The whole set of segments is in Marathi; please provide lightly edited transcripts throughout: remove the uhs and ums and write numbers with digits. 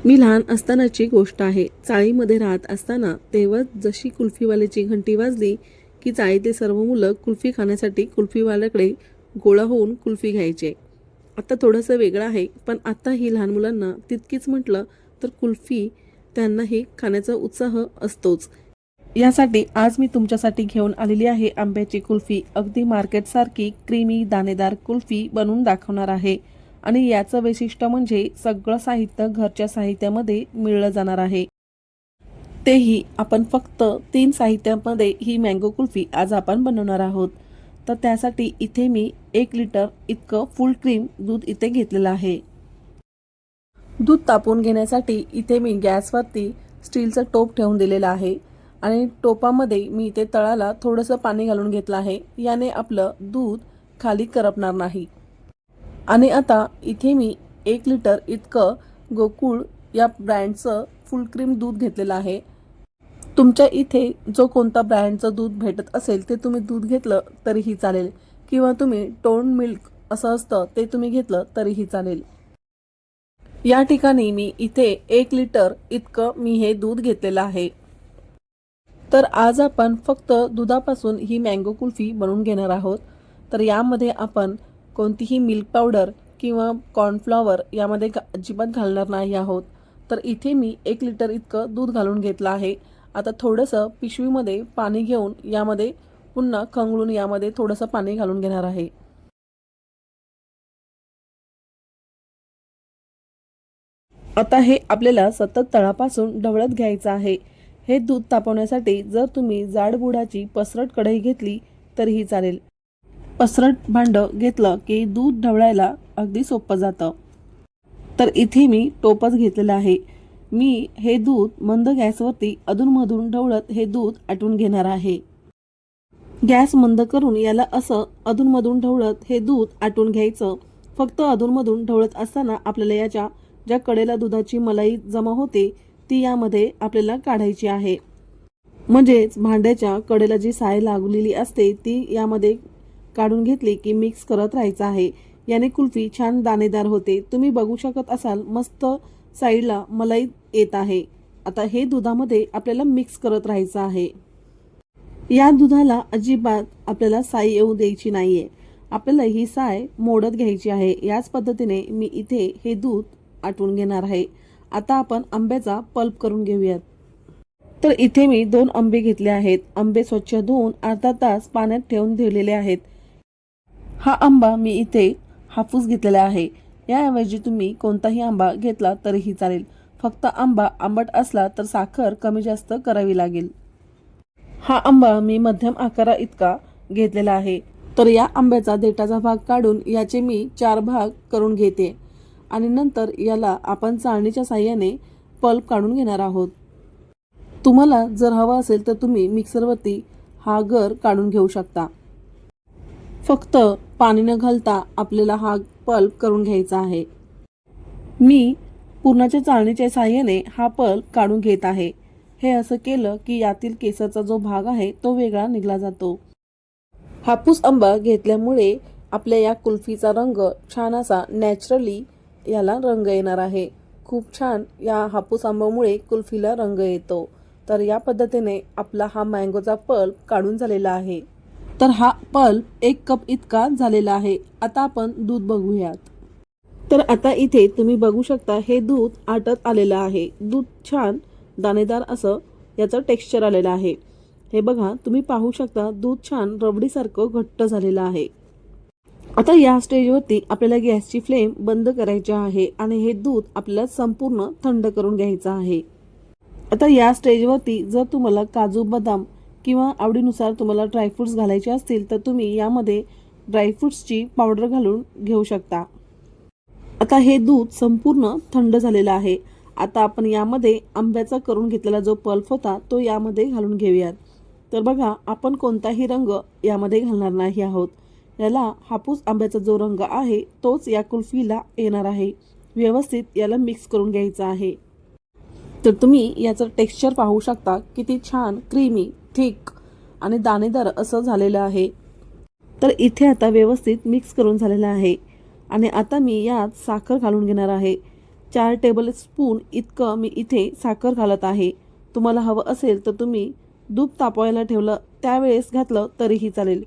मी लहान असतानाची गोष्ट आहे. चाळीमध्ये राहत असताना तेव्हा जशी कुल्फीवाल्याची घंटी वाजली की चाळीतले सर्व मुलं कुल्फी खाण्यासाठी कुल्फीवाल्याकडे गोळा होऊन कुल्फी घ्यायचे. आता थोडंसं वेगळं आहे, पण आत्ताही लहान मुलांना तितकीच म्हटलं तर कुल्फी त्यांनाही खाण्याचा उत्साह असतोच. यासाठी आज मी तुमच्यासाठी घेऊन आलेली आहे आंब्याची कुल्फी. अगदी मार्केटसारखी क्रीमी दाणेदार कुल्फी बनवून दाखवणार आहे. आणि याचं वैशिष्ट्य म्हणजे सगळं साहित्य घरच्या साहित्यामध्ये मिळलं जाणार आहे. तेही आपण फक्त 3 साहित्यामध्ये ही मँगो कुल्फी आज आपण बनवणार आहोत. तर त्यासाठी इथे मी 1 लिटर इतकं फुल क्रीम दूध इथे घेतलेलं आहे. दूध तापवून घेण्यासाठी इथे मी गॅसवरती स्टीलचं टोप ठेवून दिलेलं आहे आणि टोपामध्ये मी इथे तळाला थोडंसं पाणी घालून घेतलं आहे. याने आपलं दूध खाली करपणार नाही. आणि आता इथे मी 1 लिटर इतकं गोकुळ या ब्रँडचं फुल क्रीम दूध घेतलेलं आहे. तुमच्या इथे जो कोणता ब्रँडचं दूध भेटत असेल ते तुम्ही दूध घेतलं तरीही चालेल, किंवा तुम्ही टोन मिल्क असं असतं ते तुम्ही घेतलं तरीही चालेल. या ठिकाणी मी इथे 1 लिटर इतकं मी हे दूध घेतलेलं आहे. तर आज आपण फक्त दुधापासून ही मँगो कुल्फी बनवून घेणार आहोत. तर यामध्ये आपण कोणतीही मिल्क पावडर किंवा कॉर्नफ्लॉवर यामध्ये अजिबात घालणार नाही आहोत. तर इथे मी 1 लिटर इतकं दूध घालून घेतलं आहे. आता थोडंसं पिशवीमध्ये पाणी घेऊन यामध्ये पुन्हा खंगळून यामध्ये थोडंसं पाणी घालून घेणार आहे. आता हे आपल्याला सतत तळापासून ढवळत घ्यायचं आहे. हे दूध तापवण्यासाठी जर तुम्ही जाड बुडाची पसरट कढई घेतली तरीही चालेल. पसरट भांडं घेतलं की दूध ढवळायला अगदी सोपं जातं. तर इथे मी टोपच घेतलेलं आहे. मी हे दूध मंद गॅसवरती अधूनमधून ढवळत हे दूध आटवून घेणार आहे. गॅस मंद करून याला असं अधूनमधून ढवळत हे दूध आटवून घ्यायचं. फक्त अधूनमधून ढवळत असताना आपल्याला याच्या ज्या कडेला दुधाची मलाई जमा होते ती यामध्ये आपल्याला काढायची आहे. म्हणजेच भांड्याच्या कडेला जी साय लागलेली असते ती यामध्ये काढून घेतली की मिक्स करत राहायचं आहे. याने कुल्फी छान दाणेदार होते. तुम्ही बघू शकत असाल मस्त साईडला मलाई येत आहे. आता हे दुधामध्ये आपल्याला मिक्स करत राहायचं आहे. या दुधाला अजिबात आपल्याला साय येऊ द्यायची नाहीये. आपल्याला ही साय मोडत घ्यायची आहे. याच पद्धतीने मी इथे हे दूध आटवून घेणार आहे. आता आपण आंब्याचा पल्प करून घेऊयात. तर इथे मी 2 आंबे घेतले आहेत. आंबे स्वच्छ धुवून अर्धा तास पाण्यात ठेवून दिलेले आहेत. हा आंबा मी इथे हापूस घेतलेला आहे. याऐवजी तुम्ही कोणताही आंबा घेतला तरीही चालेल. फक्त आंबा आंबट असला तर साखर कमी जास्त करावी लागेल. हा आंबा मी मध्यम आकारा इतका घेतलेला आहे. तर या आंब्याचा देठाचा भाग काढून याचे मी 4 भाग करून घेते आणि नंतर याला आपण चाळणीच्या साहाय्याने पल्प काढून घेणार आहोत. तुम्हाला जर हवा असेल तर तुम्ही मिक्सरवरती हा गर काढून घेऊ शकता. फक्त पाणी न घालता आपल्याला हा पल्प करून घ्यायचा आहे. मी पुरणाच्या चाळणीच्या साहाय्याने हा पल्प काढून घेत आहे. हे असं केलं की यातील केसरचा जो भाग आहे तो वेगळा निघला जातो. हापूस आंबा घेतल्यामुळे आपल्या या कुल्फीचा रंग छान असा नॅचरली याला रंग येणार आहे. खूप छान या हापूस आंब्यामुळे कुल्फीला रंग येतो. तर या पद्धतीने आपला हा मँगोचा पल्प काढून झालेला आहे. तर हा पल्प 1 कप इतका झालेला आहे. आता आपण दूध बघूयात. तर आता इथे तुम्ही बघू शकता हे दूध आटत आलेलं आहे. दूध छान दाणेदार असं याचं टेक्स्चर आलेलं आहे. हे बघा तुम्ही पाहू शकता दूध छान रबडीसारखं घट्ट झालेलं आहे. आता या स्टेजवरती आपल्याला गॅसची फ्लेम बंद करायची आहे आणि हे दूध आपल्याला संपूर्ण थंड करून घ्यायचं आहे. आता या स्टेजवरती जर तुम्हाला काजू बदाम किंवा आवडीनुसार तुम्हाला ड्रायफ्रुट्स घालायचे असतील तर तुम्ही यामध्ये ड्रायफ्रुट्सची पावडर घालून घेऊ शकता. आता हे दूध संपूर्ण थंड झालेलं आहे. आता आपण यामध्ये आंब्याचा करून घेतलेला जो पल्प होता तो यामध्ये घालून घेऊयात. तर बघा आपण कोणताही रंग यामध्ये घालणार नाही आहोत. याला हापूस आंब्याचा जो रंग आहे तोच या कुल्फीला येणार आहे. व्यवस्थित याला मिक्स करून घ्यायचं आहे. तर तुम्ही याचं टेक्स्चर पाहू शकता किती छान क्रीमी थिक आणि दाणेदार असं झालेलं आहे. तर इथे आता व्यवस्थित मिक्स करून झालेलं आहे आणि आता मी यात साखर घालून घेणार आहे. 4 टेबलस्पून इतकं मी इथे साखर घालत आहे. तुम्हाला हवं असेल तर तुम्ही दूध तापवायला ठेवलं त्यावेळेस घातलं तरीही चालेल.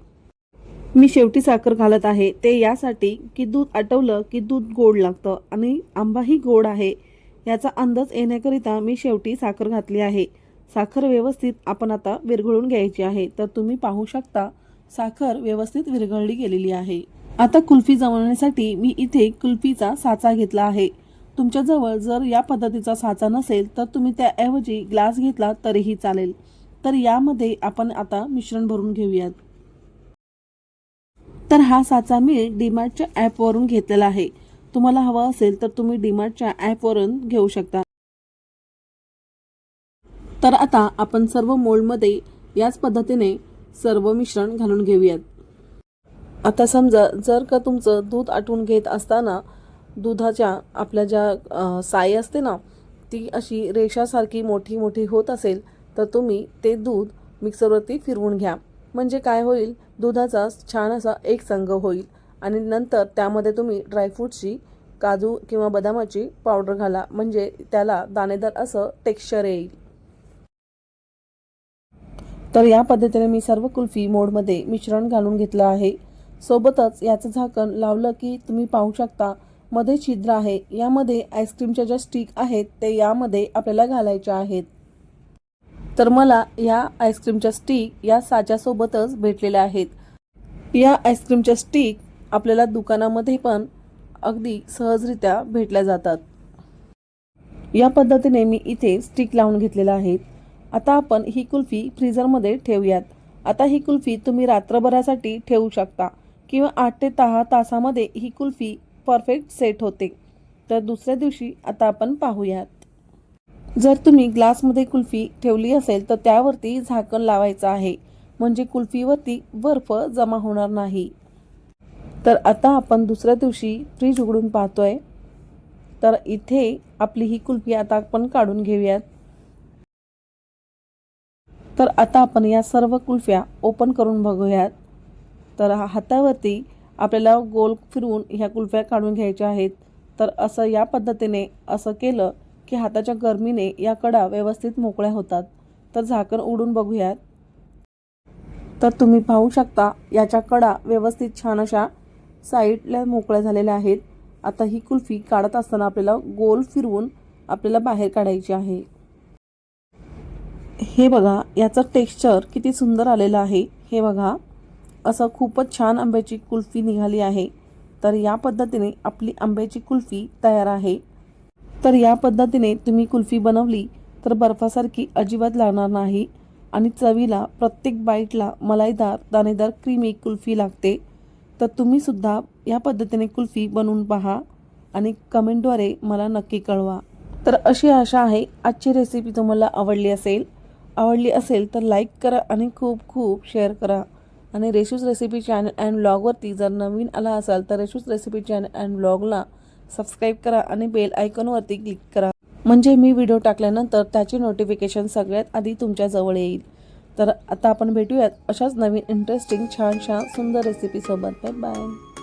मी शेवटी साखर घालत आहे ते यासाठी की दूध आटवलं की दूध गोड लागतं आणि आंबाही गोड आहे याचा अंदाज येण्याकरिता मी शेवटी साखर घातली आहे. साखर व्यवस्थित आपण आता विरघळून घ्यायची आहे. तर तुम्ही पाहू शकता साखर व्यवस्थित विरघळली गेलेली आहे. आता कुल्फी जमवण्यासाठी मी इथे कुल्फीचा साचा घेतला आहे. तुमच्याजवळ जर या पद्धतीचा साचा नसेल तर तुम्ही त्याऐवजी ग्लास घेतला तरीही चालेल. तर यामध्ये आपण आता मिश्रण भरून घेऊयात. तर हा साचा मी डीमार्टच्या ॲपवरून घेतलेला आहे. तुम्हाला हवा असेल तर तुम्ही डीमार्टच्या ॲपवरून घेऊ शकता. तर आता आपण सर्व मोल्डमध्ये याच पद्धतीने सर्व मिश्रण घालून घेऊयात. आता समजा जर का तुमचं दूध आटवून घेत असताना दुधाच्या आपल्या ज्या साय असते ना ती अशी रेषासारखी मोठी मोठी होत असेल तर तुम्ही ते दूध मिक्सरवरती फिरवून घ्या. म्हणजे काय होईल, दुधाचा छान असा एक संघ होईल आणि नंतर त्यामध्ये तुम्ही ड्रायफ्रूटची काजू किंवा बदामाची पावडर घाला. म्हणजे त्याला दाणेदार असं टेक्स्चर येईल. तर या पद्धतीने मी सर्व कुल्फी मोडमध्ये मिश्रण घालून घेतलं आहे. सोबतच याचं झाकण लावलं की तुम्ही पाहू शकता मध्ये छिद्र आहे. यामध्ये आईस्क्रीमच्या ज्या स्टिक आहेत ते यामध्ये आपल्याला घालायच्या आहेत. तर मला या आईस्क्रीमच्या स्टिक या साच्यासोबतच भेटलेल्या आहेत. या आईस्क्रीमच्या स्टिक आपल्याला दुकानामध्ये पण अगदी सहजरित्या भेटल्या जातात. या पद्धतीने मी इथे स्टिक लावून घेतलेल्या आहेत. आता आपण ही कुल्फी फ्रीझरमध्ये ठेवूयात. आता ही कुल्फी तुम्ही रात्रभरासाठी ठेवू शकता किंवा 8 ते 10 तासामध्ये ही कुल्फी परफेक्ट सेट होते. तर दुसऱ्या दिवशी आता आपण पाहूयात. जर तुम्ही ग्लासमध्ये कुल्फी ठेवली असेल तर त्यावरती झाकण लावायचं आहे. म्हणजे कुल्फीवरती बर्फ जमा होणार नाही. तर आता आपण दुसऱ्या दिवशी फ्रीज उघडून पाहतोय. तर इथे आपली ही कुल्फी आता आपण काढून घेऊयात. तर आता आपण या सर्व कुल्फ्या ओपन करून बघूयात. तर हातावरती आपल्याला गोल फिरवून ह्या कुल्फ्या काढून घ्यायच्या आहेत. तर असं या पद्धतीने असं केलं की हाताच्या गरमीने या कडा व्यवस्थित मोकळ्या होतात. तर झाकण उघडून बघूयात. तर तुम्ही पाहू शकता याच्या कडा व्यवस्थित छान अशा साईडला मोकळ्या झालेल्या आहेत. आता ही कुल्फी काढत असताना आपल्याला गोल फिरवून आपल्याला बाहेर काढायची आहे. हे बघा याचं टेक्स्चर किती सुंदर आलेलं आहे. हे बघा असं खूपच छान आंब्याची कुल्फी निघाली आहे. तर या पद्धतीने आपली आंब्याची कुल्फी तयार आहे. तर या पद्धतीने तुम्ही कुल्फी बनवली तर बर्फासारखी अजिबात लागणार नाही आणि चवीला प्रत्येक बाईटला मलाईदार दाणेदार क्रीमी कुल्फी लागते. तर तुम्ही सुद्धा या पद्धतीने कुल्फी बनवून पहा आणि कमेंटद्वारे मला नक्की कळवा. तर अशी आशा आहे आजची रेसिपी तुम्हाला आवडली असेल तर लाईक करा आणि खूप खूप शेअर करा. आणि रेशूज रेसिपी चॅनल अँड व्लॉगवरती जर नवीन आला असाल तर Reshu's recipe channel and व्लॉगला subscribe करा आणि बेल आयकॉनवरती क्लिक करा. म्हणजे मी व्हिडिओ टाकल्यानंतर त्याची नोटिफिकेशन सगळ्यात आधी तुमच्या जवळ येईल. तर आता आपण भेटूयात अशाच नवीन इंटरेस्टिंग छान सुंदर रेसिपीसोबत. Bye bye.